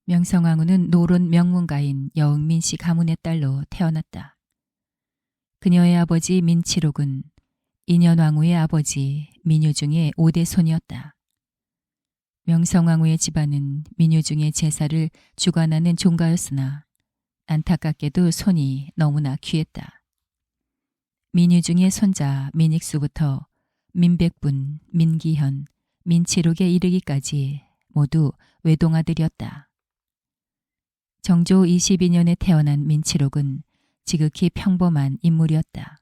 명성황후는 노론 명문가인 여응민씨 가문의 딸로 태어났다. 그녀의 아버지 민치록은 인현왕후의 아버지 민유중의 5대 손이었다. 명성황후의 집안은 민유중의 제사를 주관하는 종가였으나 안타깝게도 손이 너무나 귀했다. 민유중의 손자 민익수부터 민백분, 민기현, 민치록에 이르기까지 모두 외동아들이었다. 정조 22년에 태어난 민치록은 지극히 평범한 인물이었다.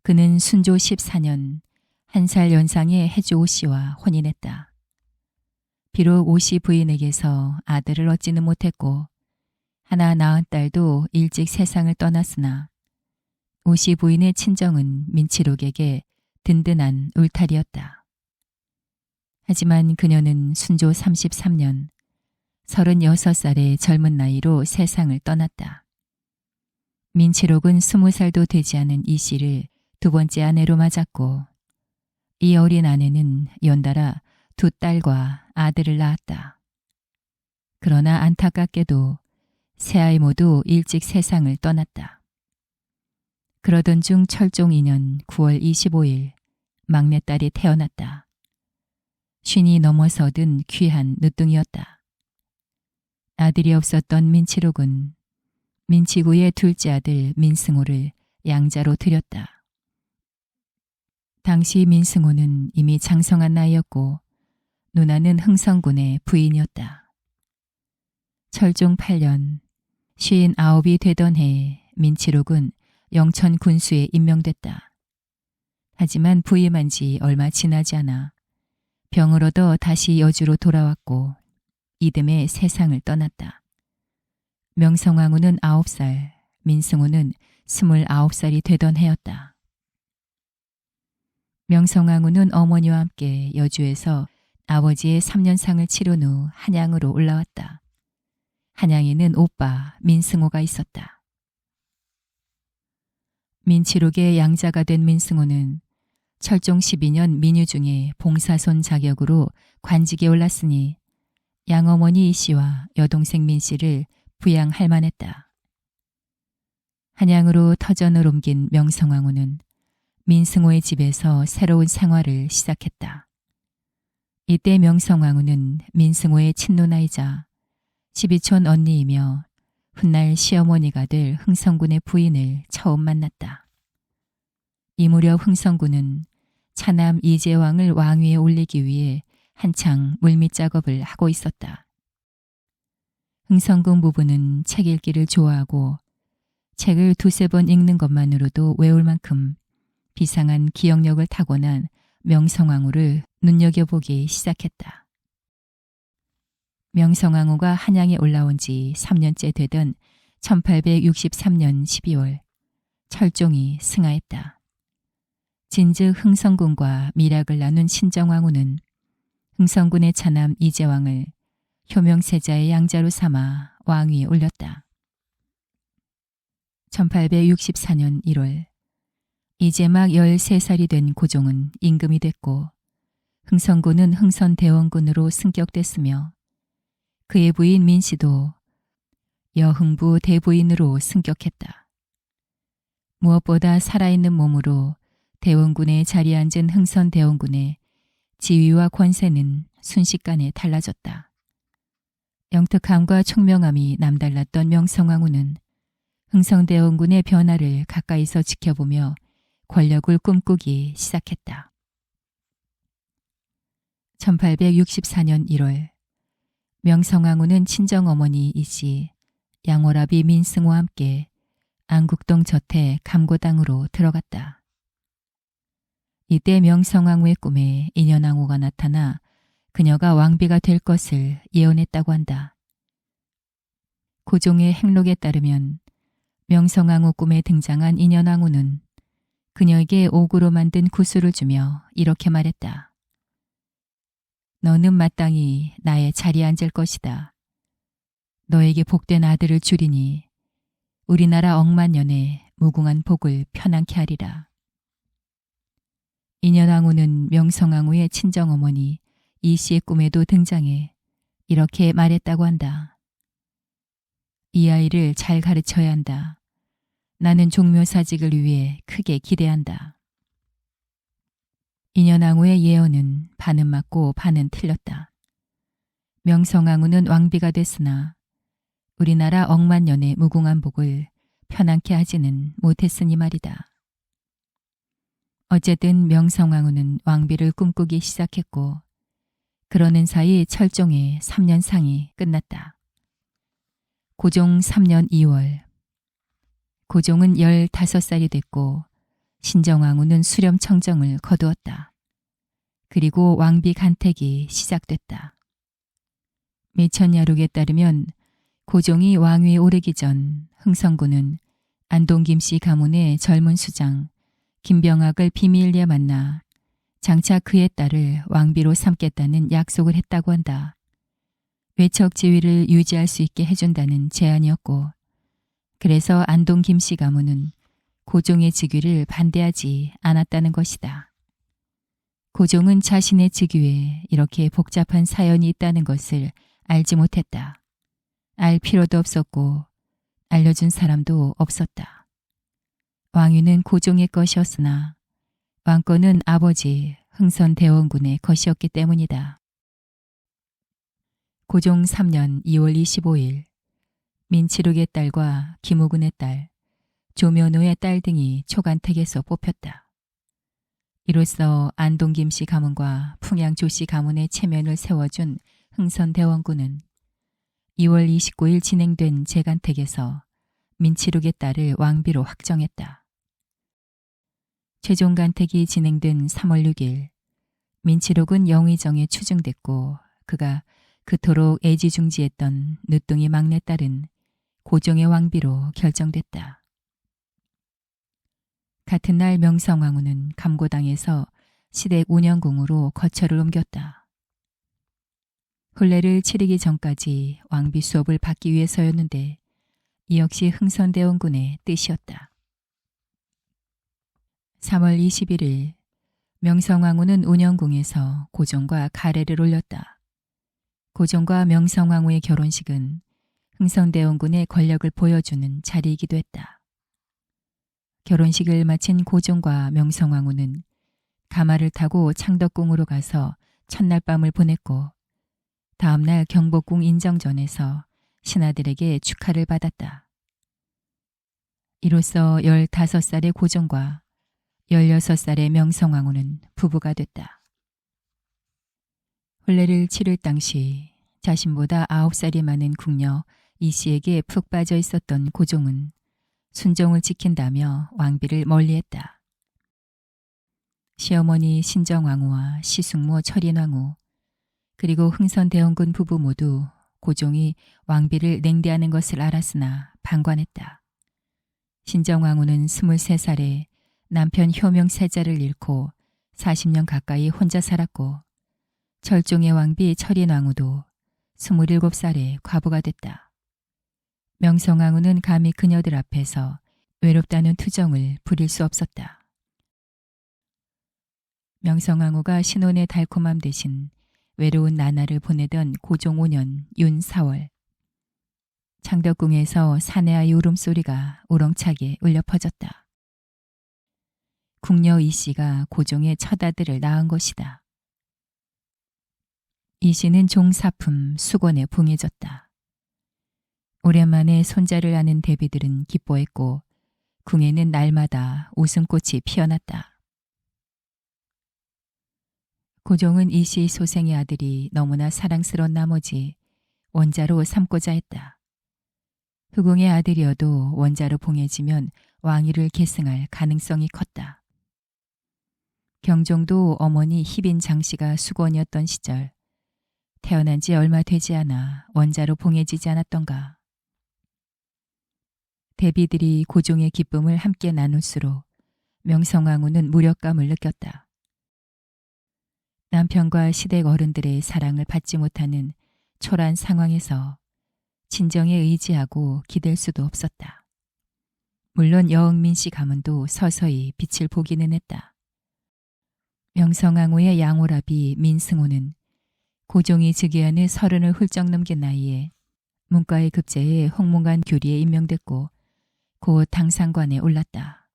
그는 순조 14년 1살 연상의 해조 씨와 혼인했다. 비록 오씨 부인에게서 아들을 얻지는 못했고 하나 낳은 딸도 일찍 세상을 떠났으나 오씨 부인의 친정은 민치록에게 든든한 울타리였다. 하지만 그녀는 순조 33년 36살의 젊은 나이로 세상을 떠났다. 민치록은 20살도 되지 않은 이 씨를 두 번째 아내로 맞았고 이 어린 아내는 연달아 두 딸과 아들을 낳았다. 그러나 안타깝게도 세 아이 모두 일찍 세상을 떠났다. 그러던 중 철종 2년 9월 25일 막내딸이 태어났다. 50이 넘어서든 귀한 늦둥이였다. 아들이 없었던 민치록은 민치구의 둘째 아들 민승호를 양자로 들였다. 당시 민승호는 이미 장성한 나이였고 누나는 흥성군의 부인이었다. 철종 8년 59이 되던 해 민치록은 영천 군수에 임명됐다. 하지만 부임한 지 얼마 지나지 않아 병을 얻어 다시 여주로 돌아왔고 이듬해 세상을 떠났다. 명성황후는 9살, 민승호는 29살이 되던 해였다. 명성황후는 어머니와 함께 여주에서 아버지의 3년상을 치른 후 한양으로 올라왔다. 한양에는 오빠 민승호가 있었다. 민치록의 양자가 된 민승호는 철종 12년 민유중에 봉사손 자격으로 관직에 올랐으니 양어머니 이 씨와 여동생 민 씨를 부양할 만했다. 한양으로 터전을 옮긴 명성황후는 민승호의 집에서 새로운 생활을 시작했다. 이때 명성황후는 민승호의 친누나이자 12촌 언니이며 훗날 시어머니가 될 흥성군의 부인을 처음 만났다. 이 무렵 흥성군은 차남 이재왕을 왕위에 올리기 위해 한창 물밑 작업을 하고 있었다. 흥성군 부부는 책 읽기를 좋아하고 책을 두세 번 읽는 것만으로도 외울 만큼 비상한 기억력을 타고난 명성황후를 눈여겨보기 시작했다. 명성황후가 한양에 올라온 지 3년째 되던 1863년 12월 철종이 승하했다. 진즉 흥성군과 밀약을 나눈 신정왕후는 흥성군의 차남 이재왕을 효명세자의 양자로 삼아 왕위에 올렸다. 1864년 1월 이제 막 13살이 된 고종은 임금이 됐고 흥성군은 흥선대원군으로 승격됐으며 그의 부인 민씨도 여흥부 대부인으로 승격했다. 무엇보다 살아있는 몸으로 대원군에 자리에 앉은 흥선대원군의 지위와 권세는 순식간에 달라졌다. 영특함과 총명함이 남달랐던 명성황후는 흥선대원군의 변화를 가까이서 지켜보며 권력을 꿈꾸기 시작했다. 1864년 1월 명성황후는 친정어머니 이씨 양오라비 민승호와 함께 안국동 저택 감고당으로 들어갔다. 이때 명성황후의 꿈에 인현왕후가 나타나 그녀가 왕비가 될 것을 예언했다고 한다. 고종의 행록에 따르면 명성황후 꿈에 등장한 인현왕후는 그녀에게 옥으로 만든 구슬을 주며 이렇게 말했다. 너는 마땅히 나의 자리에 앉을 것이다. 너에게 복된 아들을 주리니 우리나라 억만년에 무궁한 복을 편안케 하리라. 인현왕후는 명성황후의 친정어머니 이 씨의 꿈에도 등장해 이렇게 말했다고 한다. 이 아이를 잘 가르쳐야 한다. 나는 종묘사직을 위해 크게 기대한다. 인현왕후의 예언은 반은 맞고 반은 틀렸다. 명성황후는 왕비가 됐으나 우리나라 억만년의 무궁한 복을 편안케 하지는 못했으니 말이다. 어쨌든 명성황후는 왕비를 꿈꾸기 시작했고 그러는 사이 철종의 3년상이 끝났다. 고종 3년 2월 고종은 15살이 됐고 신정왕후는 수렴청정을 거두었다. 그리고 왕비 간택이 시작됐다. 매천야록에 따르면 고종이 왕위에 오르기 전 흥성군은 안동 김씨 가문의 젊은 수장 김병학을 비밀리에 만나 장차 그의 딸을 왕비로 삼겠다는 약속을 했다고 한다. 외척 지위를 유지할 수 있게 해준다는 제안이었고 그래서 안동 김씨 가문은 고종의 즉위를 반대하지 않았다는 것이다. 고종은 자신의 즉위에 이렇게 복잡한 사연이 있다는 것을 알지 못했다. 알 필요도 없었고 알려준 사람도 없었다. 왕위는 고종의 것이었으나 왕권은 아버지 흥선대원군의 것이었기 때문이다. 고종 3년 2월 25일 민치록의 딸과 김우군의 딸, 조면호의 딸 등이 초간택에서 뽑혔다. 이로써 안동 김씨 가문과 풍양 조씨 가문의 체면을 세워준 흥선대원군은 2월 29일 진행된 재간택에서 민치록의 딸을 왕비로 확정했다. 최종 간택이 진행된 3월 6일 민치록은 영의정에 추증됐고 그가 그토록 애지중지했던 늦둥이 막내딸은 고종의 왕비로 결정됐다. 같은 날 명성황후는 감고당에서 시댁 운영궁으로 거처를 옮겼다. 혼례를 치르기 전까지 왕비 수업을 받기 위해서였는데 이 역시 흥선대원군의 뜻이었다. 3월 21일 명성황후는 운영궁에서 고종과 가례를 올렸다. 고종과 명성황후의 결혼식은 흥선대원군의 권력을 보여주는 자리이기도 했다. 결혼식을 마친 고종과 명성황후는 가마를 타고 창덕궁으로 가서 첫날 밤을 보냈고 다음날 경복궁 인정전에서 신하들에게 축하를 받았다. 이로써 15살의 고종과 16살의 명성황후는 부부가 됐다. 혼례를 치를 당시 자신보다 9살이 많은 궁녀 이씨에게 푹 빠져 있었던 고종은 순종을 지킨다며 왕비를 멀리했다. 시어머니 신정왕후와 시숙모 철인왕후 그리고 흥선대원군 부부 모두 고종이 왕비를 냉대하는 것을 알았으나 방관했다. 신정왕후는 23살에 남편 효명세자를 잃고 40년 가까이 혼자 살았고 철종의 왕비 철인왕후도 27살에 과부가 됐다. 명성왕후는 감히 그녀들 앞에서 외롭다는 투정을 부릴 수 없었다. 명성왕후가 신혼의 달콤함 대신 외로운 나날을 보내던 고종 5년 윤 4월 창덕궁에서 사내아이 울음소리가 우렁차게 울려 퍼졌다. 궁녀 이씨가 고종의 첫 아들을 낳은 것이다. 이씨는 종사품 수건에 봉해졌다. 오랜만에 손자를 아는 대비들은 기뻐했고 궁에는 날마다 웃음꽃이 피어났다. 고종은 이씨 소생의 아들이 너무나 사랑스러운 나머지 원자로 삼고자 했다. 후궁의 아들이어도 원자로 봉해지면 왕위를 계승할 가능성이 컸다. 경종도 어머니 희빈 장씨가 수건이었던 시절 태어난 지 얼마 되지 않아 원자로 봉해지지 않았던가. 대비들이 고종의 기쁨을 함께 나눌수록 명성황후는 무력감을 느꼈다. 남편과 시댁 어른들의 사랑을 받지 못하는 초라한 상황에서 친정에 의지하고 기댈 수도 없었다. 물론 여흥민 씨 가문도 서서히 빛을 보기는 했다. 명성황후의 양오라비 민승호는 고종이 즉위하는 30을 훌쩍 넘긴 나이에 문과의 급제에 홍문관 교리에 임명됐고 곧 당상관에 올랐다.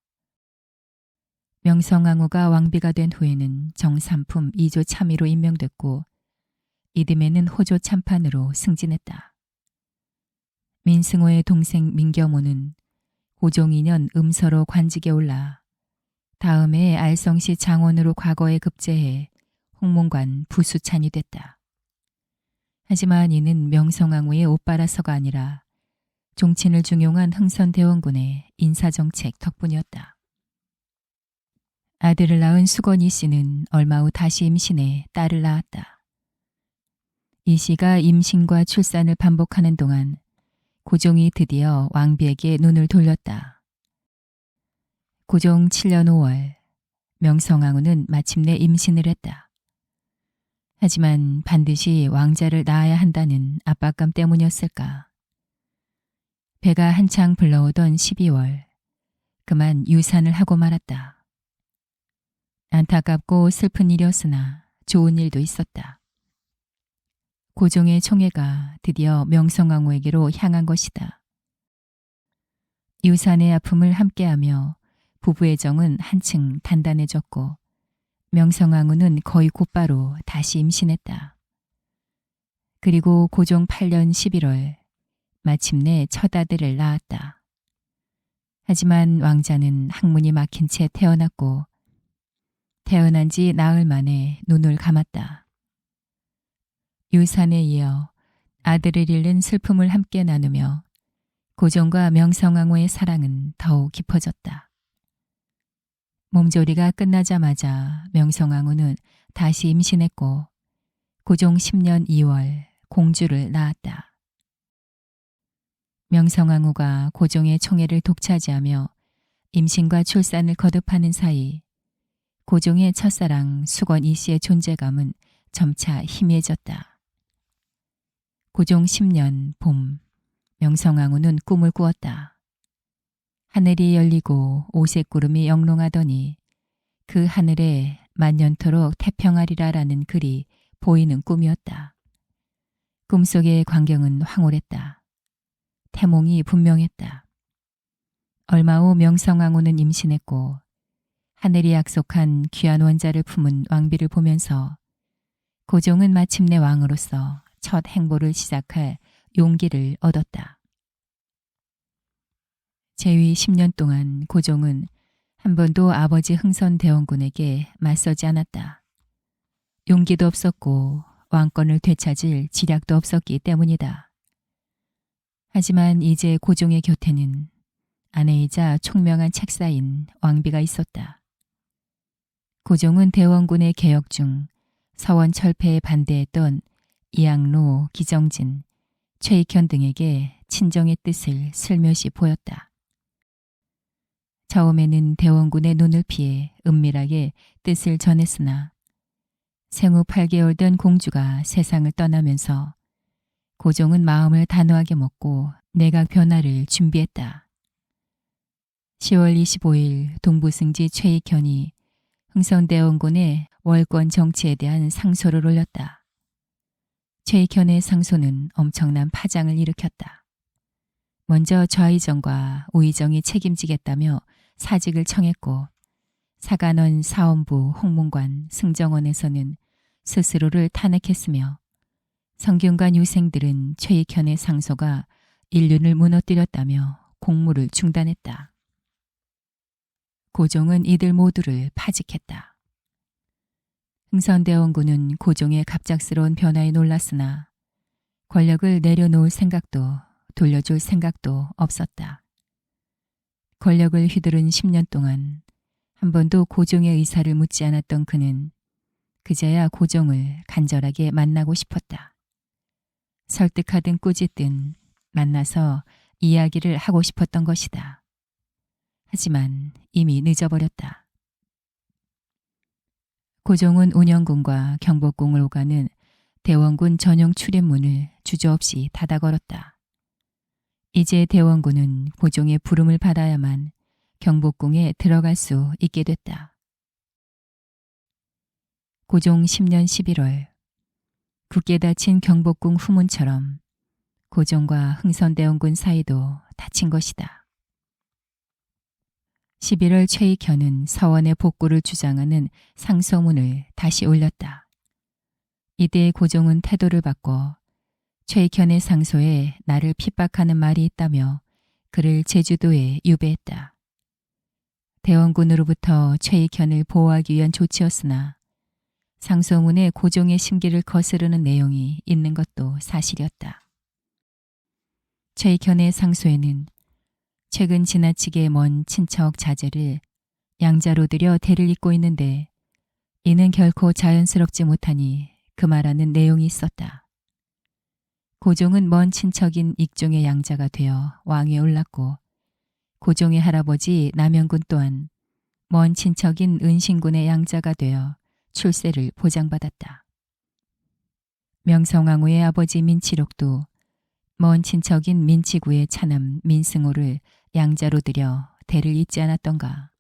명성황후가 왕비가 된 후에는 정삼품 2조 참의로 임명됐고 이듬해는 호조 참판으로 승진했다. 민승호의 동생 민겸호는 고종 2년 음서로 관직에 올라 다음해 알성시 장원으로 과거에 급제해 홍문관 부수찬이 됐다. 하지만 이는 명성황후의 오빠라서가 아니라 종친을 중용한 흥선대원군의 인사정책 덕분이었다. 아들을 낳은 수건이 씨는 얼마 후 다시 임신해 딸을 낳았다. 이 씨가 임신과 출산을 반복하는 동안 고종이 드디어 왕비에게 눈을 돌렸다. 고종 7년 5월 명성황후는 마침내 임신을 했다. 하지만 반드시 왕자를 낳아야 한다는 압박감 때문이었을까. 배가 한창 불러오던 12월 그만 유산을 하고 말았다. 안타깝고 슬픈 일이었으나 좋은 일도 있었다. 고종의 총애가 드디어 명성황후에게로 향한 것이다. 유산의 아픔을 함께하며 부부의 정은 한층 단단해졌고 명성황후는 거의 곧바로 다시 임신했다. 그리고 고종 8년 11월 마침내 첫 아들을 낳았다. 하지만 왕자는 항문이 막힌 채 태어났고 태어난 지 나흘 만에 눈을 감았다. 유산에 이어 아들을 잃는 슬픔을 함께 나누며 고종과 명성황후의 사랑은 더욱 깊어졌다. 몸조리가 끝나자마자 명성황후는 다시 임신했고 고종 10년 2월 공주를 낳았다. 명성황후가 고종의 총애를 독차지하며 임신과 출산을 거듭하는 사이 고종의 첫사랑 수건 이씨의 존재감은 점차 희미해졌다. 고종 10년 봄, 명성황후는 꿈을 꾸었다. 하늘이 열리고 오색구름이 영롱하더니 그 하늘에 만년토록 태평하리라라는 글이 보이는 꿈이었다. 꿈속의 광경은 황홀했다. 태몽이 분명했다. 얼마 후 명성황후는 임신했고 하늘이 약속한 귀한 원자를 품은 왕비를 보면서 고종은 마침내 왕으로서 첫 행보를 시작할 용기를 얻었다. 재위 10년 동안 고종은 한 번도 아버지 흥선대원군에게 맞서지 않았다. 용기도 없었고 왕권을 되찾을 지략도 없었기 때문이다. 하지만 이제 고종의 곁에는 아내이자 총명한 책사인 왕비가 있었다. 고종은 대원군의 개혁 중 서원 철폐에 반대했던 이항로, 기정진, 최익현 등에게 친정의 뜻을 슬며시 보였다. 처음에는 대원군의 눈을 피해 은밀하게 뜻을 전했으나 생후 8개월 된 공주가 세상을 떠나면서 고종은 마음을 단호하게 먹고 내각 변화를 준비했다. 10월 25일 동부승지 최익현이 흥선대원군의 월권 정치에 대한 상소를 올렸다. 최익현의 상소는 엄청난 파장을 일으켰다. 먼저 좌의정과 우의정이 책임지겠다며 사직을 청했고 사간원, 사원부, 홍문관, 승정원에서는 스스로를 탄핵했으며 성균관 유생들은 최익현의 상소가 인륜을 무너뜨렸다며 공무를 중단했다. 고종은 이들 모두를 파직했다. 흥선대원군은 고종의 갑작스러운 변화에 놀랐으나 권력을 내려놓을 생각도 돌려줄 생각도 없었다. 권력을 휘두른 10년 동안 한 번도 고종의 의사를 묻지 않았던 그는 그제야 고종을 간절하게 만나고 싶었다. 설득하든 꾸짖든 만나서 이야기를 하고 싶었던 것이다. 하지만 이미 늦어버렸다. 고종은 운영군과 경복궁을 오가는 대원군 전용 출입문을 주저없이 닫아 걸었다. 이제 대원군은 고종의 부름을 받아야만 경복궁에 들어갈 수 있게 됐다. 고종 10년 11월 굳게 닫힌 경복궁 후문처럼 고종과 흥선대원군 사이도 닫힌 것이다. 11월 최익현은 서원의 복구를 주장하는 상소문을 다시 올렸다. 이때 고종은 태도를 바꿔 최익현의 상소에 나를 핍박하는 말이 있다며 그를 제주도에 유배했다. 대원군으로부터 최익현을 보호하기 위한 조치였으나 상소문에 고종의 심기를 거스르는 내용이 있는 것도 사실이었다. 최익현의 상소에는 최근 지나치게 먼 친척 자제를 양자로 들여 대를 잇고 있는데 이는 결코 자연스럽지 못하니 그말하는 내용이 있었다. 고종은 먼 친척인 익종의 양자가 되어 왕위에 올랐고 고종의 할아버지 남영군 또한 먼 친척인 은신군의 양자가 되어 출세를 보장받았다. 명성황후의 아버지 민치록도 먼 친척인 민치구의 차남 민승호를 양자로 들여 대를 잇지 않았던가.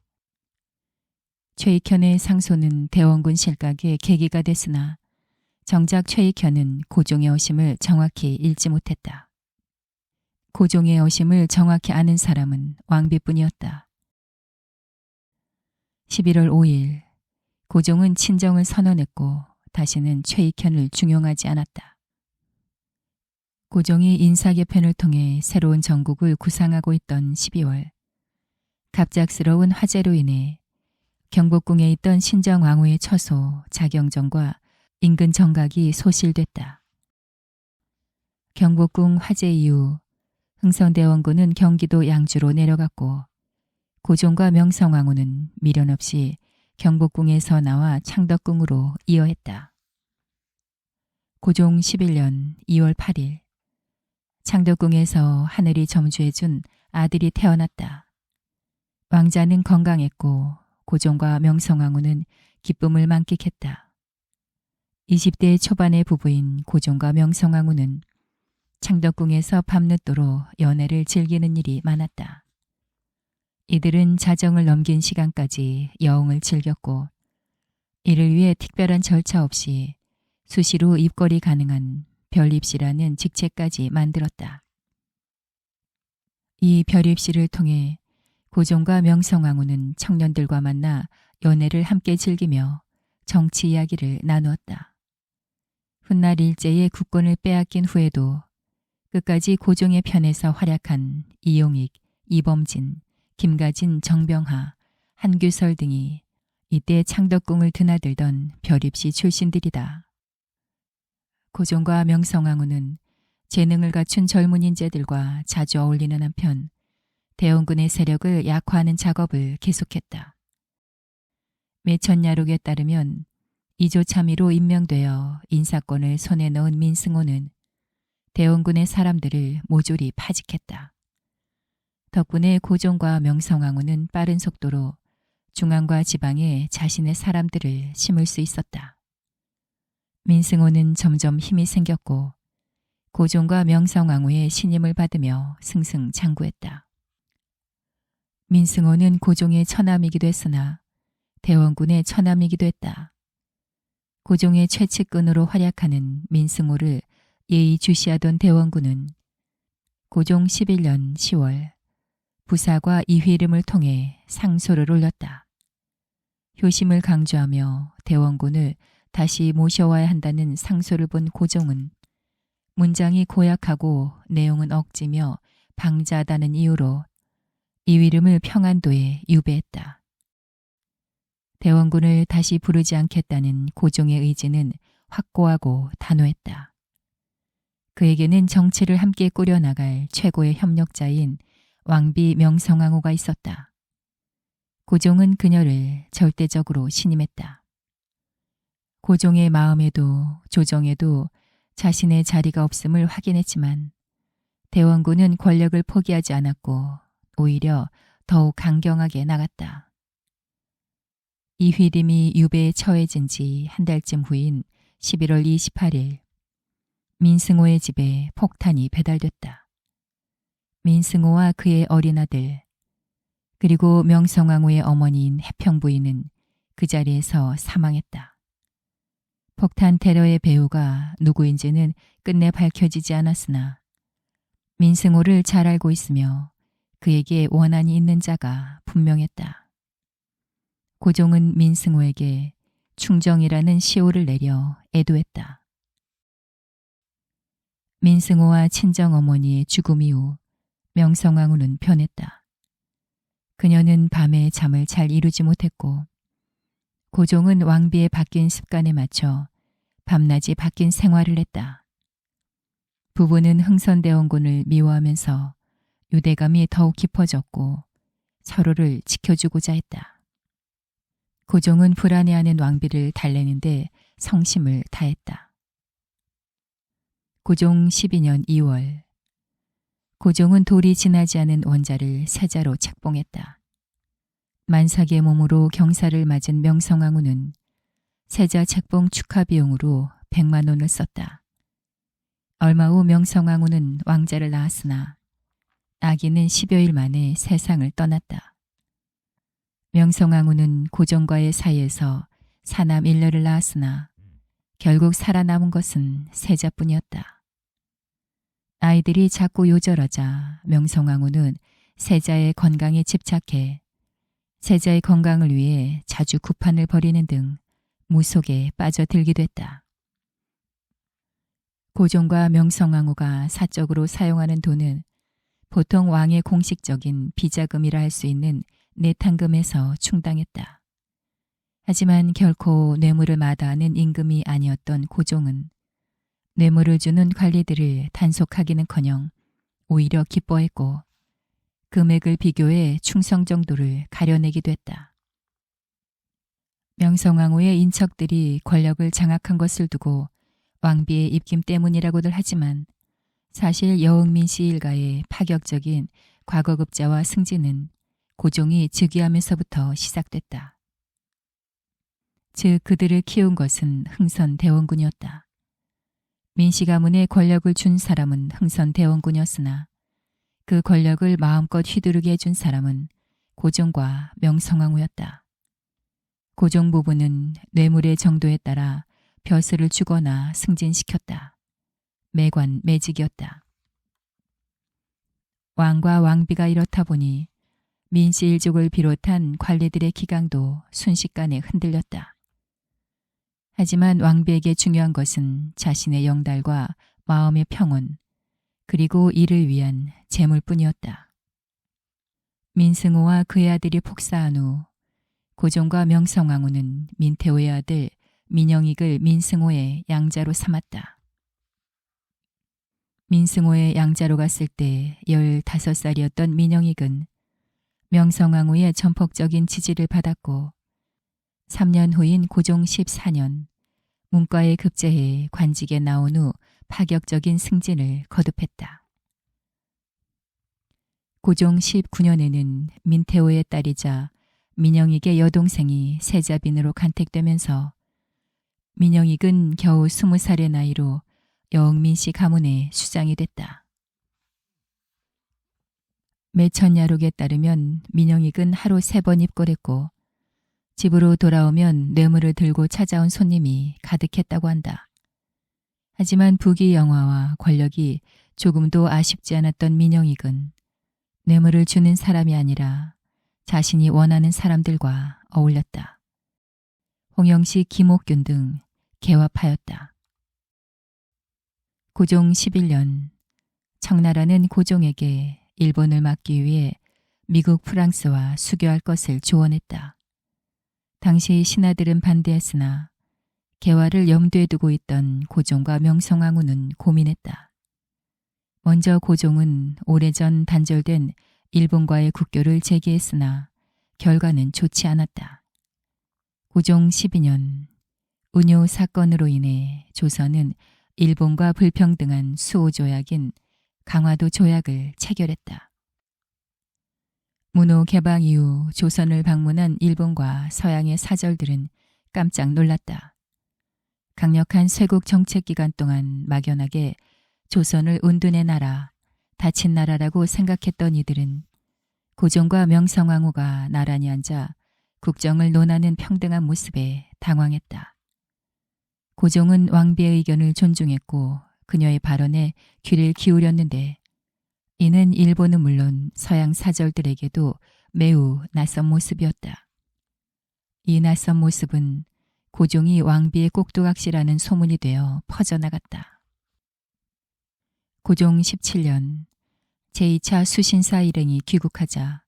최익현의 상소는 대원군 실각의 계기가 됐으나 정작 최익현은 고종의 어심을 정확히 읽지 못했다. 고종의 어심을 정확히 아는 사람은 왕비뿐이었다. 11월 5일 고종은 친정을 선언했고 다시는 최익현을 중용하지 않았다. 고종이 인사개편을 통해 새로운 정국을 구상하고 있던 12월, 갑작스러운 화재로 인해 경복궁에 있던 신정왕후의 처소 자경정과 인근 정각이 소실됐다. 경복궁 화재 이후 흥선대원군은 경기도 양주로 내려갔고 고종과 명성황후는 미련 없이 경복궁에서 나와 창덕궁으로 이어했다. 고종 11년 2월 8일 창덕궁에서 하늘이 점주해준 아들이 태어났다. 왕자는 건강했고 고종과 명성황후는 기쁨을 만끽했다. 20대 초반의 부부인 고종과 명성황후는 창덕궁에서 밤늦도록 연애를 즐기는 일이 많았다. 이들은 자정을 넘긴 시간까지 여흥을 즐겼고 이를 위해 특별한 절차 없이 수시로 입궐이 가능한 별입시라는 직책까지 만들었다. 이 별입시를 통해 고종과 명성황후는 청년들과 만나 연애를 함께 즐기며 정치 이야기를 나누었다. 훗날 일제의 국권을 빼앗긴 후에도 끝까지 고종의 편에서 활약한 이용익, 이범진, 김가진, 정병하, 한규설 등이 이때 창덕궁을 드나들던 별입시 출신들이다. 고종과 명성황후는 재능을 갖춘 젊은 인재들과 자주 어울리는 한편 대원군의 세력을 약화하는 작업을 계속했다. 매천야록에 따르면 이조참의로 임명되어 인사권을 손에 넣은 민승호는 대원군의 사람들을 모조리 파직했다. 덕분에 고종과 명성황후는 빠른 속도로 중앙과 지방에 자신의 사람들을 심을 수 있었다. 민승호는 점점 힘이 생겼고 고종과 명성황후의 신임을 받으며 승승장구했다. 민승호는 고종의 처남이기도 했으나 대원군의 처남이기도 했다. 고종의 최측근으로 활약하는 민승호를 예의주시하던 대원군은 고종 11년 10월 부사과 이휘름을 통해 상소를 올렸다. 효심을 강조하며 대원군을 다시 모셔와야 한다는 상소를 본 고종은 문장이 고약하고 내용은 억지며 방자하다는 이유로 이휘름을 평안도에 유배했다. 대원군을 다시 부르지 않겠다는 고종의 의지는 확고하고 단호했다. 그에게는 정치를 함께 꾸려나갈 최고의 협력자인 왕비 명성황후가 있었다. 고종은 그녀를 절대적으로 신임했다. 고종의 마음에도 조정에도 자신의 자리가 없음을 확인했지만 대원군은 권력을 포기하지 않았고 오히려 더욱 강경하게 나갔다. 이휘림이 유배에 처해진 지 한 달쯤 후인 11월 28일 민승호의 집에 폭탄이 배달됐다. 민승호와 그의 어린 아들 그리고 명성황후의 어머니인 해평부인은 그 자리에서 사망했다. 폭탄 테러의 배후가 누구인지는 끝내 밝혀지지 않았으나 민승호를 잘 알고 있으며 그에게 원한이 있는 자가 분명했다. 고종은 민승호에게 충정이라는 시호를 내려 애도했다. 민승호와 친정어머니의 죽음 이후 명성황후는 변했다. 그녀는 밤에 잠을 잘 이루지 못했고 고종은 왕비의 바뀐 습관에 맞춰 밤낮이 바뀐 생활을 했다. 부부는 흥선대원군을 미워하면서 유대감이 더욱 깊어졌고 서로를 지켜주고자 했다. 고종은 불안해하는 왕비를 달래는데 성심을 다했다. 고종 12년 2월 고종은 돌이 지나지 않은 원자를 세자로 책봉했다. 만삭의 몸으로 경사를 맞은 명성황후는 세자 책봉 축하 비용으로 100만 원을 썼다. 얼마 후 명성황후는 왕자를 낳았으나 아기는 10여일 만에 세상을 떠났다. 명성황후는 고종과의 사이에서 사남 일녀를 낳았으나 결국 살아남은 것은 세자뿐이었다. 아이들이 자꾸 요절하자 명성황후는 세자의 건강에 집착해 세자의 건강을 위해 자주 구판을 벌이는 등 무속에 빠져들기도 했다. 고종과 명성황후가 사적으로 사용하는 돈은 보통 왕의 공식적인 비자금이라 할 수 있는 내탕금에서 충당했다. 하지만 결코 뇌물을 마다하는 임금이 아니었던 고종은 뇌물을 주는 관리들을 단속하기는커녕 오히려 기뻐했고 금액을 비교해 충성 정도를 가려내기도 했다. 명성황후의 인척들이 권력을 장악한 것을 두고 왕비의 입김 때문이라고들 하지만 사실 여흥민 씨 일가의 파격적인 과거급제와 승진은 고종이 즉위하면서부터 시작됐다. 즉 그들을 키운 것은 흥선대원군이었다. 민씨 가문에 권력을 준 사람은 흥선대원군이었으나 그 권력을 마음껏 휘두르게 해준 사람은 고종과 명성황후였다. 고종 부부는 뇌물의 정도에 따라 벼슬을 주거나 승진시켰다. 매관 매직이었다. 왕과 왕비가 이렇다 보니 민씨 일족을 비롯한 관리들의 기강도 순식간에 흔들렸다. 하지만 왕비에게 중요한 것은 자신의 영달과 마음의 평온, 그리고 이를 위한 재물뿐이었다. 민승호와 그의 아들이 폭사한 후 고종과 명성황후는 민태호의 아들 민영익을 민승호의 양자로 삼았다. 민승호의 양자로 갔을 때 15살이었던 민영익은 명성황후의 전폭적인 지지를 받았고 3년 후인 고종 14년 문과에 급제해 관직에 나온 후 파격적인 승진을 거듭했다. 고종 19년에는 민태호의 딸이자 민영익의 여동생이 세자빈으로 간택되면서 민영익은 겨우 20살의 나이로 여흥민씨 가문의 수장이 됐다. 매천야록에 따르면 민영익은 하루 3번 입궐했고 집으로 돌아오면 뇌물을 들고 찾아온 손님이 가득했다고 한다. 하지만 부귀영화와 권력이 조금도 아쉽지 않았던 민영익은 뇌물을 주는 사람이 아니라 자신이 원하는 사람들과 어울렸다. 홍영식, 김옥균 등 개화파였다. 고종 11년 청나라는 고종에게 일본을 막기 위해 미국, 프랑스와 수교할 것을 조언했다. 당시 신하들은 반대했으나 개화를 염두에 두고 있던 고종과 명성황후는 고민했다. 먼저 고종은 오래전 단절된 일본과의 국교를 재개했으나 결과는 좋지 않았다. 고종 12년 운요 사건으로 인해 조선은 일본과 불평등한 수호조약인 강화도 조약을 체결했다. 문호 개방 이후 조선을 방문한 일본과 서양의 사절들은 깜짝 놀랐다. 강력한 쇄국 정책 기간 동안 막연하게 조선을 운둔의 나라, 다친 나라라고 생각했던 이들은 고종과 명성황후가 나란히 앉아 국정을 논하는 평등한 모습에 당황했다. 고종은 왕비의 의견을 존중했고 그녀의 발언에 귀를 기울였는데 이는 일본은 물론 서양 사절들에게도 매우 낯선 모습이었다. 이 낯선 모습은 고종이 왕비의 꼭두각시라는 소문이 되어 퍼져나갔다. 고종 17년 제2차 수신사 일행이 귀국하자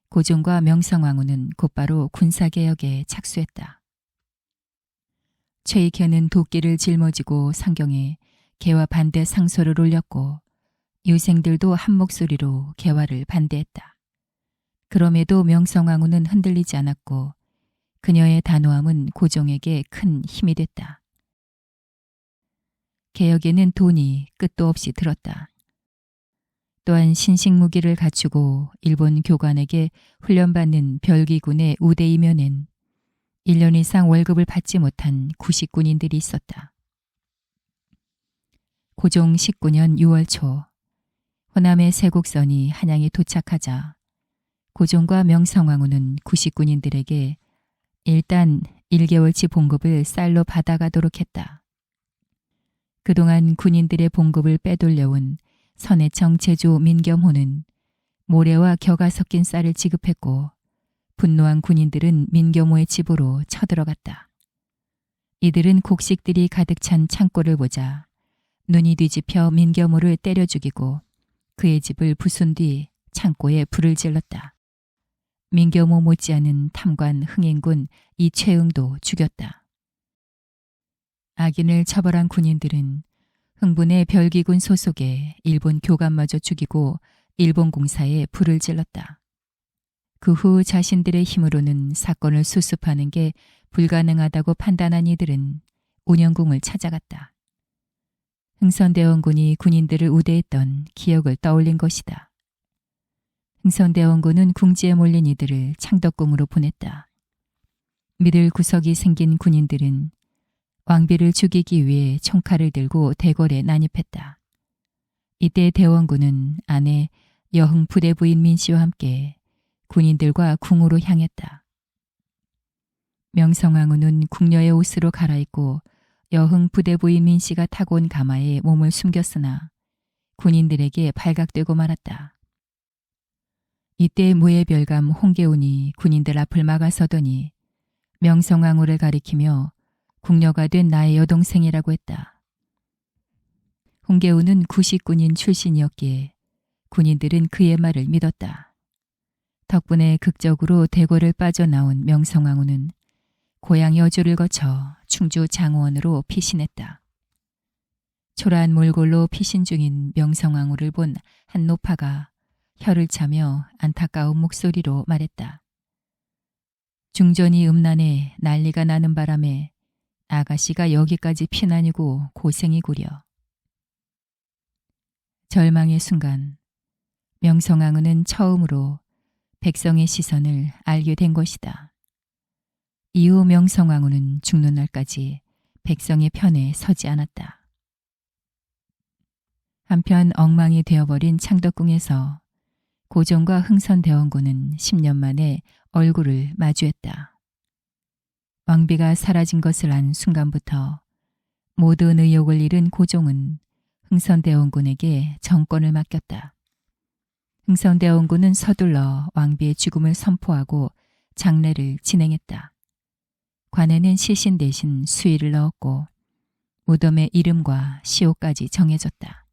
고종과 명성황후는 곧바로 군사개혁에 착수했다. 최익현은 도끼를 짊어지고 상경에 개화 반대 상소를 올렸고 유생들도 한 목소리로 개화를 반대했다. 그럼에도 명성황후는 흔들리지 않았고 그녀의 단호함은 고종에게 큰 힘이 됐다. 개혁에는 돈이 끝도 없이 들었다. 또한 신식무기를 갖추고 일본 교관에게 훈련받는 별기군의 우대이면엔 1년 이상 월급을 받지 못한 구식군인들이 있었다. 고종 19년 6월 초 호남의 세곡선이 한양에 도착하자 고종과 명성황후는 구식군인들에게 일단 1개월치 봉급을 쌀로 받아가도록 했다. 그동안 군인들의 봉급을 빼돌려온 선해청 제조 민겸호는 모래와 겨가 섞인 쌀을 지급했고 분노한 군인들은 민겸호의 집으로 쳐들어갔다. 이들은 곡식들이 가득 찬 창고를 보자 눈이 뒤집혀 민겸호를 때려 죽이고 그의 집을 부순 뒤 창고에 불을 질렀다. 민겸호 못지않은 탐관 흥인군 이최응도 죽였다. 악인을 처벌한 군인들은 흥분의 별기군 소속의 일본 교관마저 죽이고 일본 공사에 불을 질렀다. 그 후 자신들의 힘으로는 사건을 수습하는 게 불가능하다고 판단한 이들은 운영궁을 찾아갔다. 흥선대원군이 군인들을 우대했던 기억을 떠올린 것이다. 흥선대원군은 궁지에 몰린 이들을 창덕궁으로 보냈다. 믿을 구석이 생긴 군인들은 왕비를 죽이기 위해 총칼을 들고 대궐에 난입했다. 이때 대원군은 아내 여흥 부대부인 민씨와 함께 군인들과 궁으로 향했다. 명성황후는 궁녀의 옷으로 갈아입고 여흥 부대부인 민씨가 타고 온 가마에 몸을 숨겼으나 군인들에게 발각되고 말았다. 이때 무예별감 홍계운이 군인들 앞을 막아서더니 명성황후를 가리키며 궁녀가 된 나의 여동생이라고 했다. 홍계운은 구식군인 출신이었기에 군인들은 그의 말을 믿었다. 덕분에 극적으로 대궐을 빠져나온 명성황후는 고향 여주를 거쳐 충주 장호원으로 피신했다. 초라한 몰골로 피신 중인 명성황후를 본 한 노파가 혀를 차며 안타까운 목소리로 말했다. 중전이 음란에 난리가 나는 바람에 아가씨가 여기까지 피난이고 고생이구려. 절망의 순간 명성황후는 처음으로 백성의 시선을 알게 된 것이다. 이후 명성황후는 죽는 날까지 백성의 편에 서지 않았다. 한편 엉망이 되어버린 창덕궁에서 고종과 흥선대원군은 10년 만에 얼굴을 마주했다. 왕비가 사라진 것을 안 순간부터 모든 의욕을 잃은 고종은 흥선대원군에게 정권을 맡겼다. 흥선대원군은 서둘러 왕비의 죽음을 선포하고 장례를 진행했다. 관에는 시신 대신 수의를 넣었고 무덤의 이름과 시호까지 정해졌다.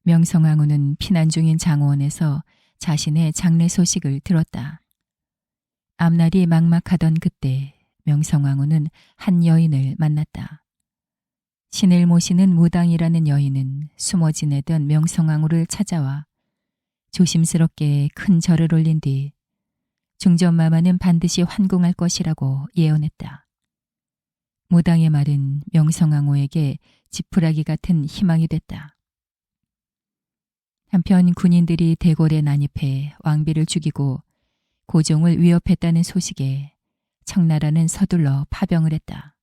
명성황후는 피난 중인 장호원에서 자신의 장례 소식을 들었다. 앞날이 막막하던 그때 명성황후는 한 여인을 만났다. 신을 모시는 무당이라는 여인은 숨어 지내던 명성황후를 찾아와 조심스럽게 큰 절을 올린 뒤 중전마마는 반드시 환궁할 것이라고 예언했다. 무당의 말은 명성황후에게 지푸라기 같은 희망이 됐다. 한편 군인들이 대궐에 난입해 왕비를 죽이고 고종을 위협했다는 소식에 청나라는 서둘러 파병을 했다.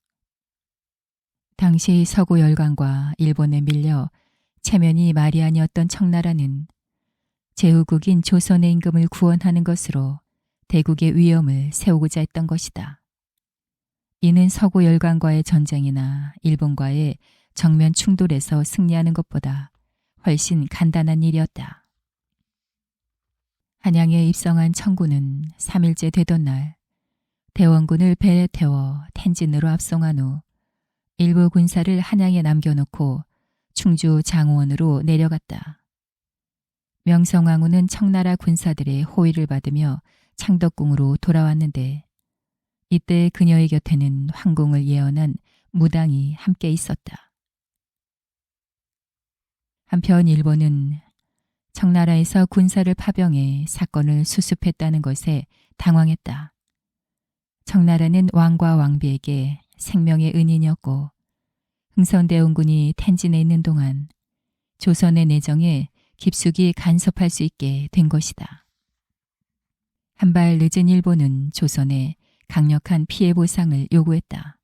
당시 서구 열강과 일본에 밀려 체면이 말이 아니었던 청나라는 제후국인 조선의 임금을 구원하는 것으로 대국의 위엄을 세우고자 했던 것이다. 이는 서구 열강과의 전쟁이나 일본과의 정면 충돌에서 승리하는 것보다 훨씬 간단한 일이었다. 한양에 입성한 청군은 3일째 되던 날 대원군을 배에 태워 텐진으로 압송한 후 일부 군사를 한양에 남겨놓고 충주 장호원으로 내려갔다. 명성황후는 청나라 군사들의 호위를 받으며 창덕궁으로 돌아왔는데 이때 그녀의 곁에는 황궁을 예언한 무당이 함께 있었다. 한편 일본은 청나라에서 군사를 파병해 사건을 수습했다는 것에 당황했다. 청나라는 왕과 왕비에게 생명의 은인이었고 흥선대원군이 텐진에 있는 동안 조선의 내정에 깊숙이 간섭할 수 있게 된 것이다. 한 발 늦은 일본은 조선에 강력한 피해 보상을 요구했다.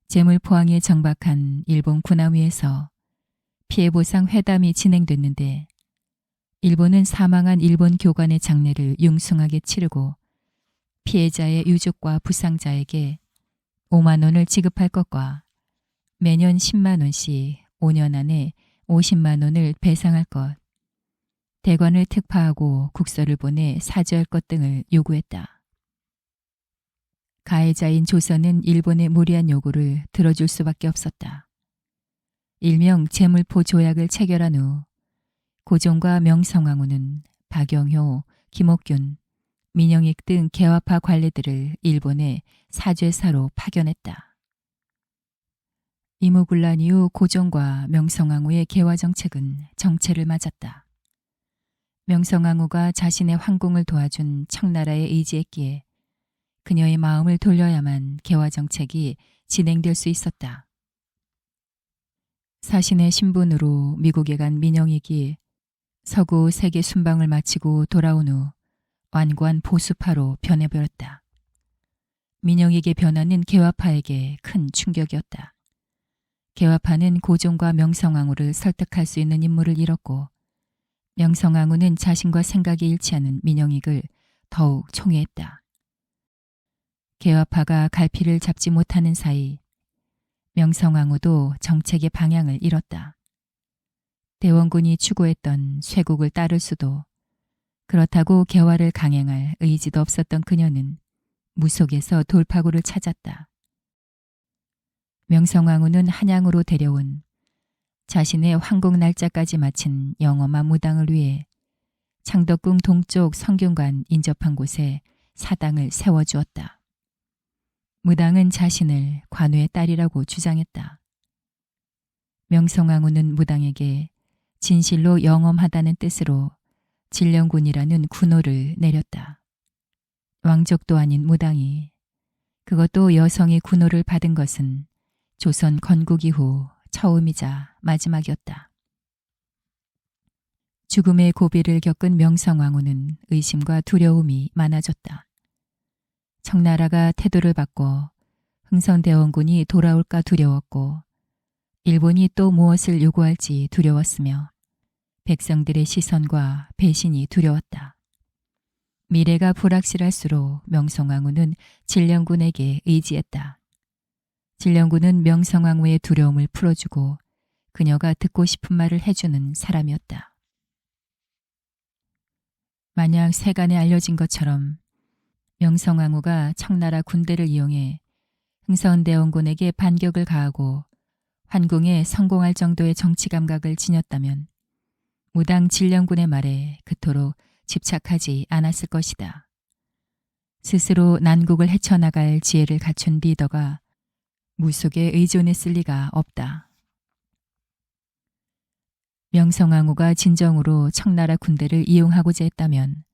제물포항에 정박한 일본 군함위에서 피해 보상 회담이 진행됐는데 일본은 사망한 일본 교관의 장례를 융숭하게 치르고 피해자의 유족과 부상자에게 5만 원을 지급할 것과 매년 10만 원씩 5년 안에 50만 원을 배상할 것, 대관을 특파하고 국서를 보내 사죄할 것 등을 요구했다. 가해자인 조선은 일본의 무리한 요구를 들어줄 수밖에 없었다. 일명 제물포 조약을 체결한 후 고종과 명성황후는 박영효, 김옥균, 민영익 등 개화파 관리들을 일본에 사죄사로 파견했다. 이무군란 이후 고종과 명성황후의 개화 정책은 정체를 맞았다. 명성황후가 자신의 황궁을 도와준 청나라에 의지했기에 그녀의 마음을 돌려야만 개화 정책이 진행될 수 있었다. 사신의 신분으로 미국에 간 민영익이 서구 세계 순방을 마치고 돌아온 후 완고한 보수파로 변해버렸다. 민영익의 변화는 개화파에게 큰 충격이었다. 개화파는 고종과 명성황후를 설득할 수 있는 인물을 잃었고 명성황후는 자신과 생각이 일치하는 민영익을 더욱 총애했다. 개화파가 갈피를 잡지 못하는 사이 명성황후도 정책의 방향을 잃었다. 대원군이 추구했던 쇄국을 따를 수도 그렇다고 개화를 강행할 의지도 없었던 그녀는 무속에서 돌파구를 찾았다. 명성황후는 한양으로 데려온 자신의 황궁 날짜까지 마친 영엄한 무당을 위해 창덕궁 동쪽 성균관 인접한 곳에 사당을 세워주었다. 무당은 자신을 관우의 딸이라고 주장했다. 명성황후는 무당에게 진실로 영엄하다는 뜻으로 진령군이라는 군호를 내렸다. 왕족도 아닌 무당이, 그것도 여성의 군호를 받은 것은 조선 건국 이후 처음이자 마지막이었다. 죽음의 고비를 겪은 명성황후는 의심과 두려움이 많아졌다. 청나라가 태도를 바꿔 흥선대원군이 돌아올까 두려웠고 일본이 또 무엇을 요구할지 두려웠으며 백성들의 시선과 배신이 두려웠다. 미래가 불확실할수록 명성황후는 진령군에게 의지했다. 진령군은 명성황후의 두려움을 풀어주고 그녀가 듣고 싶은 말을 해주는 사람이었다. 만약 세간에 알려진 것처럼 명성황후가 청나라 군대를 이용해 흥선대원군에게 반격을 가하고 환궁에 성공할 정도의 정치 감각을 지녔다면 무당 진령군의 말에 그토록 집착하지 않았을 것이다. 스스로 난국을 헤쳐나갈 지혜를 갖춘 리더가 무속에 의존했을 리가 없다. 명성황후가 진정으로 청나라 군대를 이용하고자 했다면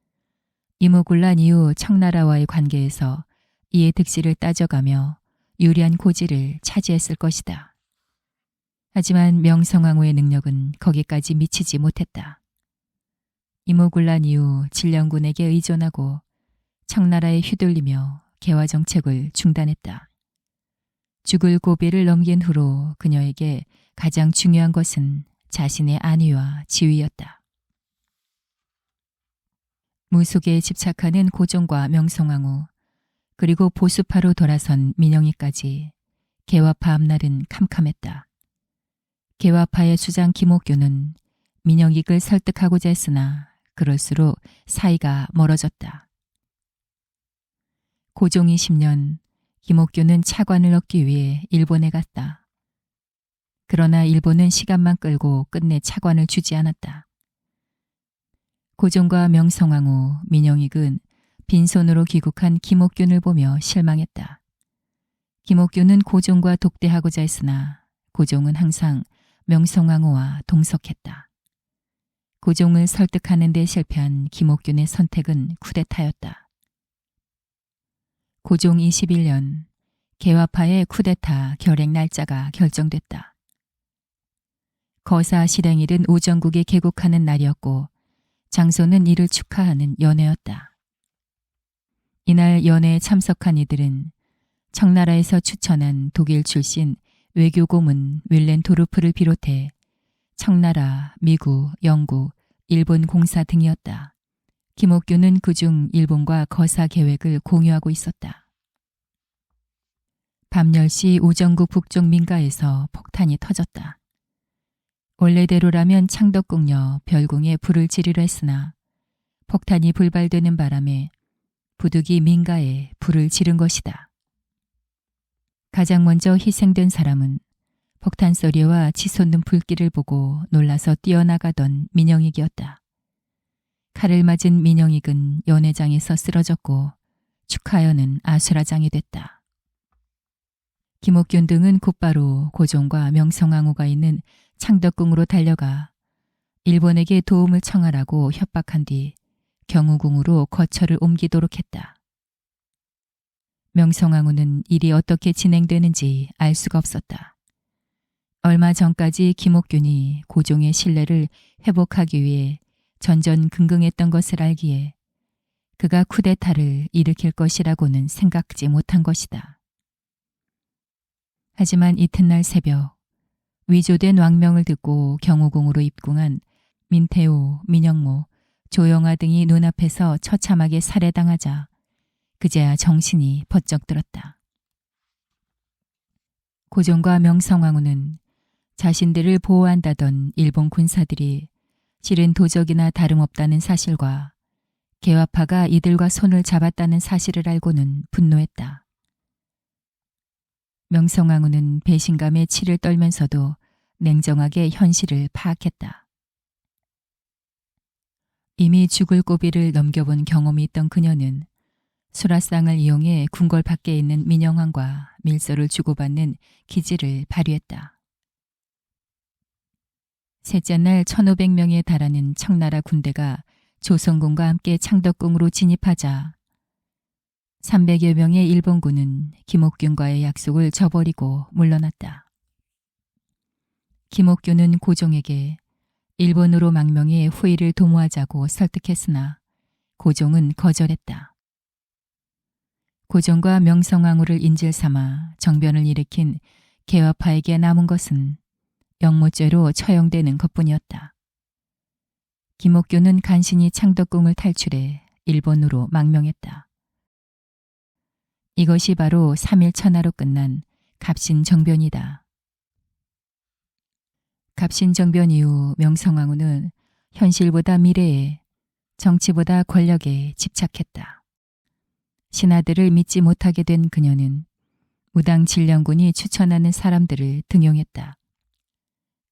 이무군란 이후 청나라와의 관계에서 이의 득실을 따져가며 유리한 고지를 차지했을 것이다. 하지만 명성황후의 능력은 거기까지 미치지 못했다. 이무군란 이후 진령군에게 의존하고 청나라에 휘둘리며 개화 정책을 중단했다. 죽을 고비를 넘긴 후로 그녀에게 가장 중요한 것은 자신의 안위와 지위였다. 무속에 집착하는 고종과 명성황후, 그리고 보수파로 돌아선 민영이까지 개화파 앞날은 캄캄했다. 개화파의 수장 김옥규는 민영익을 설득하고자 했으나 그럴수록 사이가 멀어졌다. 고종 20년 김옥규는 차관을 얻기 위해 일본에 갔다. 그러나 일본은 시간만 끌고 끝내 차관을 주지 않았다. 고종과 명성황 후 민영익은 빈손으로 귀국한 김옥균을 보며 실망했다. 김옥균은 고종과 독대하고자 했으나 고종은 항상 명성황후와 동석했다. 고종을 설득하는 데 실패한 김옥균의 선택은 쿠데타였다. 고종 21년 개화파의 쿠데타 결행 날짜가 결정됐다. 거사 실행일은 오정국이 개국하는 날이었고 장소는 이를 축하하는 연회였다. 이날 연회에 참석한 이들은 청나라에서 추천한 독일 출신 외교고문 윌렌 도르프를 비롯해 청나라, 미국, 영국, 일본 공사 등이었다. 김옥균은 그중 일본과 거사 계획을 공유하고 있었다. 밤 10시 오정국 북쪽 민가에서 폭탄이 터졌다. 원래대로라면 창덕궁녀 별궁에 불을 지르려 했으나 폭탄이 불발되는 바람에 부득이 민가에 불을 지른 것이다. 가장 먼저 희생된 사람은 폭탄 소리와 치솟는 불길을 보고 놀라서 뛰어나가던 민영익이었다. 칼을 맞은 민영익은 연회장에서 쓰러졌고 축하연은 아수라장이 됐다. 김옥균 등은 곧바로 고종과 명성황후가 있는 창덕궁으로 달려가 일본에게 도움을 청하라고 협박한 뒤 경우궁으로 거처를 옮기도록 했다. 명성황후는 일이 어떻게 진행되는지 알 수가 없었다. 얼마 전까지 김옥균이 고종의 신뢰를 회복하기 위해 전전긍긍했던 것을 알기에 그가 쿠데타를 일으킬 것이라고는 생각지 못한 것이다. 하지만 이튿날 새벽 위조된 왕명을 듣고 경호궁으로 입궁한 민태호, 민영모, 조영아 등이 눈앞에서 처참하게 살해당하자 그제야 정신이 번쩍 들었다. 고종과 명성황후는 자신들을 보호한다던 일본 군사들이 실은 도적이나 다름없다는 사실과 개화파가 이들과 손을 잡았다는 사실을 알고는 분노했다. 명성황후는 배신감에 치를 떨면서도 냉정하게 현실을 파악했다. 이미 죽을 고비를 넘겨본 경험이 있던 그녀는 수라상을 이용해 궁궐 밖에 있는 민영황과 밀서를 주고받는 기지를 발휘했다. 셋째 날 1500명에 달하는 청나라 군대가 조선군과 함께 창덕궁으로 진입하자 300여 명의 일본군은 김옥균과의 약속을 저버리고 물러났다. 김옥균은 고종에게 일본으로 망명해 후일을 도모하자고 설득했으나 고종은 거절했다. 고종과 명성황후를 인질 삼아 정변을 일으킨 개화파에게 남은 것은 영모죄로 처형되는 것뿐이었다. 김옥균은 간신히 창덕궁을 탈출해 일본으로 망명했다. 이것이 바로 3일 천하로 끝난 갑신정변이다. 갑신정변 이후 명성황후는 현실보다 미래에, 정치보다 권력에 집착했다. 신하들을 믿지 못하게 된 그녀는 무당 진령군이 추천하는 사람들을 등용했다.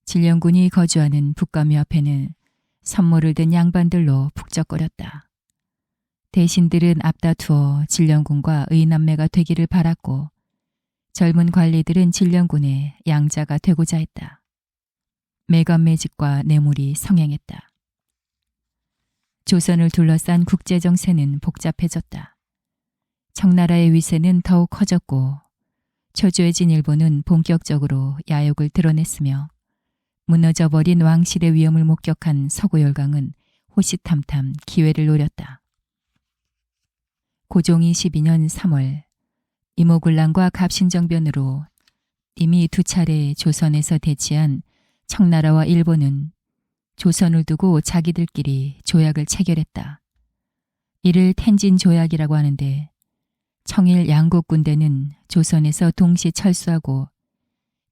진령군이 거주하는 북가묘 앞에는 선물을 든 양반들로 북적거렸다. 대신들은 앞다투어 진령군과 의남매가 되기를 바랐고 젊은 관리들은 진령군의 양자가 되고자 했다. 매관매직과 뇌물이 성행했다. 조선을 둘러싼 국제정세는 복잡해졌다. 청나라의 위세는 더욱 커졌고 초조해진 일본은 본격적으로 야욕을 드러냈으며 무너져버린 왕실의 위험을 목격한 서구열강은 호시탐탐 기회를 노렸다. 고종 22년 3월 이모군란과 갑신정변으로 이미 2차례 조선에서 대치한 청나라와 일본은 조선을 두고 자기들끼리 조약을 체결했다. 이를 텐진 조약이라고 하는데 청일 양국 군대는 조선에서 동시 철수하고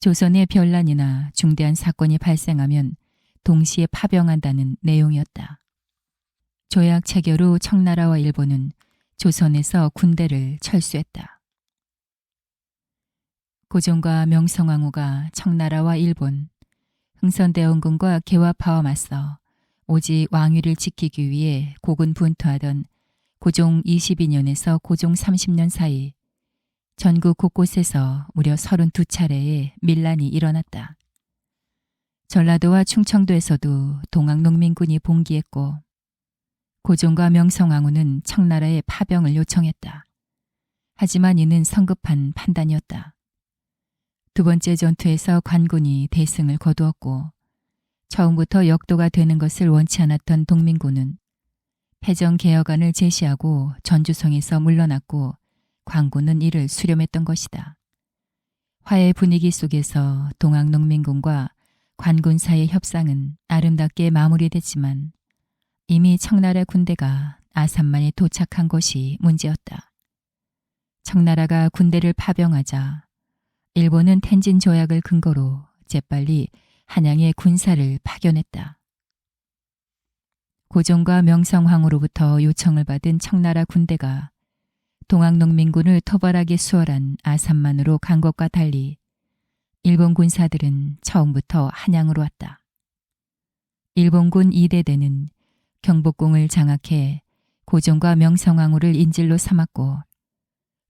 조선의 변란이나 중대한 사건이 발생하면 동시에 파병한다는 내용이었다. 조약 체결 후 청나라와 일본은 조선에서 군대를 철수했다. 고종과 명성황후가 청나라와 일본, 흥선대원군과 개화파와 맞서 오직 왕위를 지키기 위해 고군분투하던 고종 22년에서 고종 30년 사이 전국 곳곳에서 무려 32차례의 밀란이 일어났다. 전라도와 충청도에서도 동학농민군이 봉기했고 고종과 명성황후는 청나라에 파병을 요청했다. 하지만 이는 성급한 판단이었다. 두 번째 전투에서 관군이 대승을 거두었고 처음부터 역도가 되는 것을 원치 않았던 동민군은 패정개혁안을 제시하고 전주성에서 물러났고 관군은 이를 수렴했던 것이다. 화해 분위기 속에서 동학농민군과 관군 사이의 협상은 아름답게 마무리됐지만 이미 청나라 군대가 아산만에 도착한 것이 문제였다. 청나라가 군대를 파병하자 일본은 텐진 조약을 근거로 재빨리 한양에 군사를 파견했다. 고종과 명성황후로부터 요청을 받은 청나라 군대가 동학농민군을 토벌하게 수월한 아산만으로 간 것과 달리 일본 군사들은 처음부터 한양으로 왔다. 일본군 2대대는 경복궁을 장악해 고종과 명성황후를 인질로 삼았고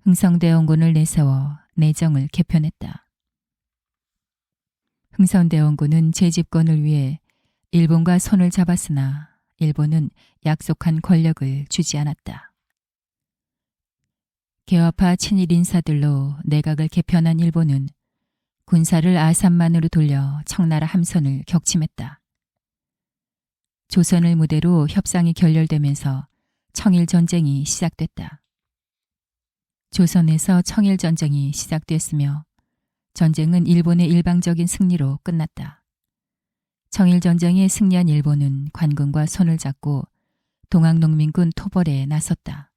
흥선대원군을 내세워 내정을 개편했다. 흥선대원군은 재집권을 위해 일본과 손을 잡았으나 일본은 약속한 권력을 주지 않았다. 개화파 친일 인사들로 내각을 개편한 일본은 군사를 아산만으로 돌려 청나라 함선을 격침했다. 조선을 무대로 협상이 결렬되면서 청일전쟁이 시작됐다. 조선에서 청일전쟁이 시작됐으며 전쟁은 일본의 일방적인 승리로 끝났다. 청일전쟁에 승리한 일본은 관군과 손을 잡고 동학농민군 토벌에 나섰다.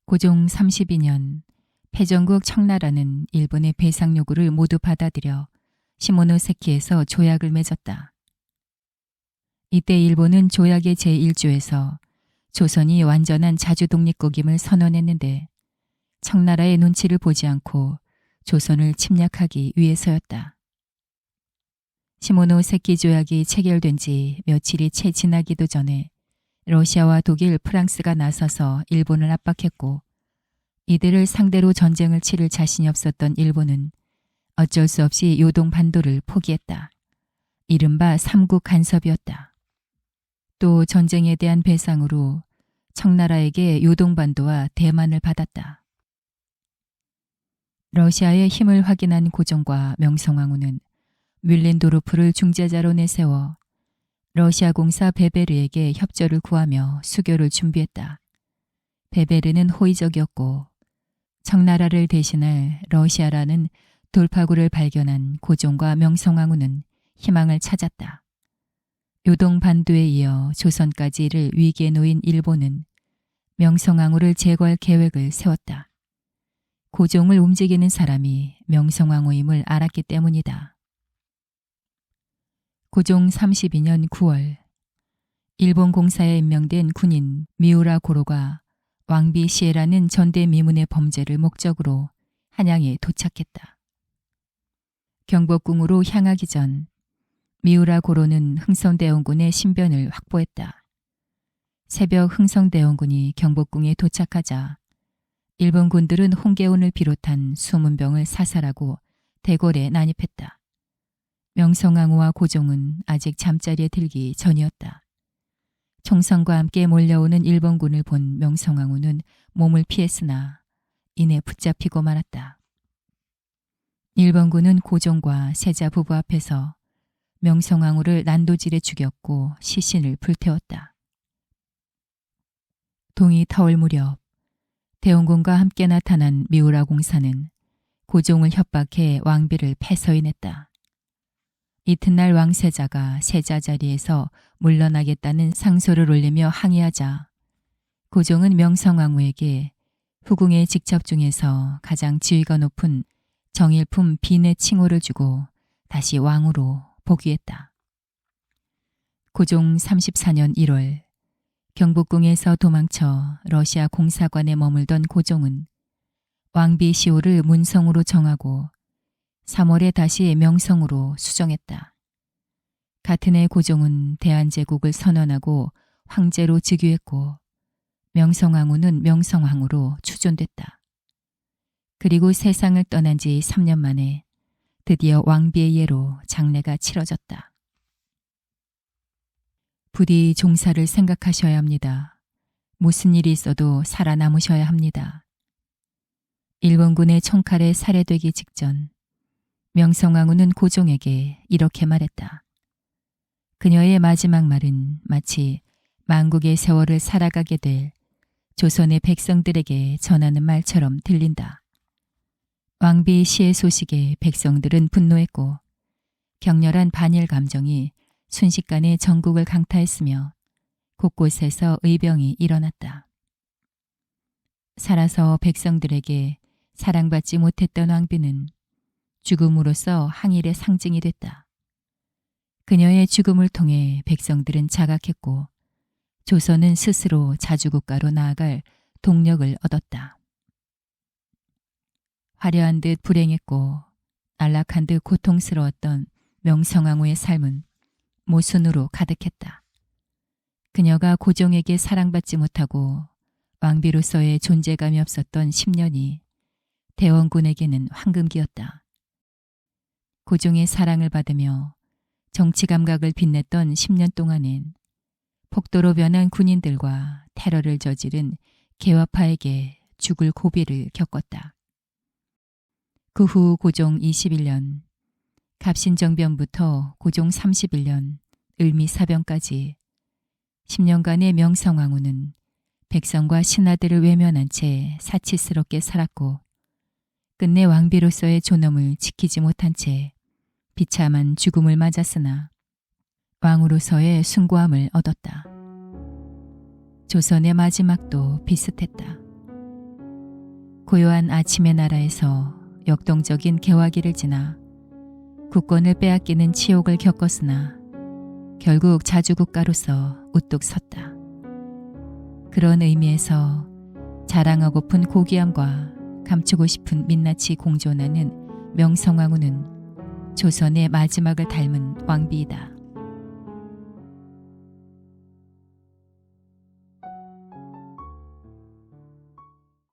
고종 32년 패전국 청나라는 일본의 배상 요구를 모두 받아들여 시모노세키에서 조약을 맺었다. 이때 일본은 조약의 제1조에서 조선이 완전한 자주독립국임을 선언했는데 청나라의 눈치를 보지 않고 조선을 침략하기 위해서였다. 시모노세키 조약이 체결된 지 며칠이 채 지나기도 전에 러시아와 독일, 프랑스가 나서서 일본을 압박했고 이들을 상대로 전쟁을 치를 자신이 없었던 일본은 어쩔 수 없이 요동반도를 포기했다. 이른바 삼국 간섭이었다. 또 전쟁에 대한 배상으로 청나라에게 요동반도와 대만을 받았다. 러시아의 힘을 확인한 고종과 명성황후는 뮬렌도르프를 중재자로 내세워 러시아 공사 베베르에게 협조를 구하며 수교를 준비했다. 베베르는 호의적이었고 청나라를 대신할 러시아라는 돌파구를 발견한 고종과 명성황후는 희망을 찾았다. 요동반도에 이어 조선까지를 위기에 놓인 일본은 명성황후를 제거할 계획을 세웠다. 고종을 움직이는 사람이 명성황후임을 알았기 때문이다. 고종 32년 9월 일본 공사에 임명된 군인 미우라 고로가 왕비 시에라는 전대미문의 범죄를 목적으로 한양에 도착했다. 경복궁으로 향하기 전 미우라 고로는 흥선대원군의 신변을 확보했다. 새벽 흥선대원군이 경복궁에 도착하자 일본 군들은 홍계운을 비롯한 수문병을 사살하고 대궐에 난입했다. 명성황후와 고종은 아직 잠자리에 들기 전이었다. 총성과 함께 몰려오는 일본군을 본 명성황후는 몸을 피했으나 이내 붙잡히고 말았다. 일본군은 고종과 세자 부부 앞에서 명성황후를 난도질에 죽였고 시신을 불태웠다. 동이 터올 무렵 대원군과 함께 나타난 미우라 공사는 고종을 협박해 왕비를 패서인했다. 이튿날 왕세자가 세자 자리에서 물러나겠다는 상소를 올리며 항의하자 고종은 명성황후에게 후궁의 직첩 중에서 가장 지위가 높은 정일품 빈의 칭호를 주고 다시 왕으로 복위했다. 고종 34년 1월 경복궁에서 도망쳐 러시아 공사관에 머물던 고종은 왕비 시호를 문성으로 정하고 3월에 다시 명성으로 수정했다. 같은 해 고종은 대한제국을 선언하고 황제로 즉위했고 명성황후는 명성황후로 추존됐다. 그리고 세상을 떠난 지 3년 만에 드디어 왕비의 예로 장례가 치러졌다. 부디 종사를 생각하셔야 합니다. 무슨 일이 있어도 살아남으셔야 합니다. 일본군의 총칼에 살해되기 직전 명성황후는 고종에게 이렇게 말했다. 그녀의 마지막 말은 마치 만국의 세월을 살아가게 될 조선의 백성들에게 전하는 말처럼 들린다. 왕비 시해 소식에 백성들은 분노했고 격렬한 반일 감정이 순식간에 전국을 강타했으며 곳곳에서 의병이 일어났다. 살아서 백성들에게 사랑받지 못했던 왕비는 죽음으로써 항일의 상징이 됐다. 그녀의 죽음을 통해 백성들은 자각했고 조선은 스스로 자주국가로 나아갈 동력을 얻었다. 화려한 듯 불행했고 안락한 듯 고통스러웠던 명성황후의 삶은 모순으로 가득했다. 그녀가 고종에게 사랑받지 못하고 왕비로서의 존재감이 없었던 10년이 대원군에게는 황금기였다. 고종의 사랑을 받으며 정치 감각을 빛냈던 10년 동안엔 폭도로 변한 군인들과 테러를 저지른 개화파에게 죽을 고비를 겪었다. 그 후 고종 21년, 갑신정변부터 고종 31년, 을미사변까지 10년간의 명성황후는 백성과 신하들을 외면한 채 사치스럽게 살았고 끝내 왕비로서의 존엄을 지키지 못한 채 비참한 죽음을 맞았으나 왕으로서의 숭고함을 얻었다. 조선의 마지막도 비슷했다. 고요한 아침의 나라에서 역동적인 개화기를 지나 국권을 빼앗기는 치욕을 겪었으나 결국 자주국가로서 우뚝 섰다. 그런 의미에서 자랑하고픈 고귀함과 감추고 싶은 민낯이 공존하는 명성황후는 조선의 마지막을 닮은 왕비이다.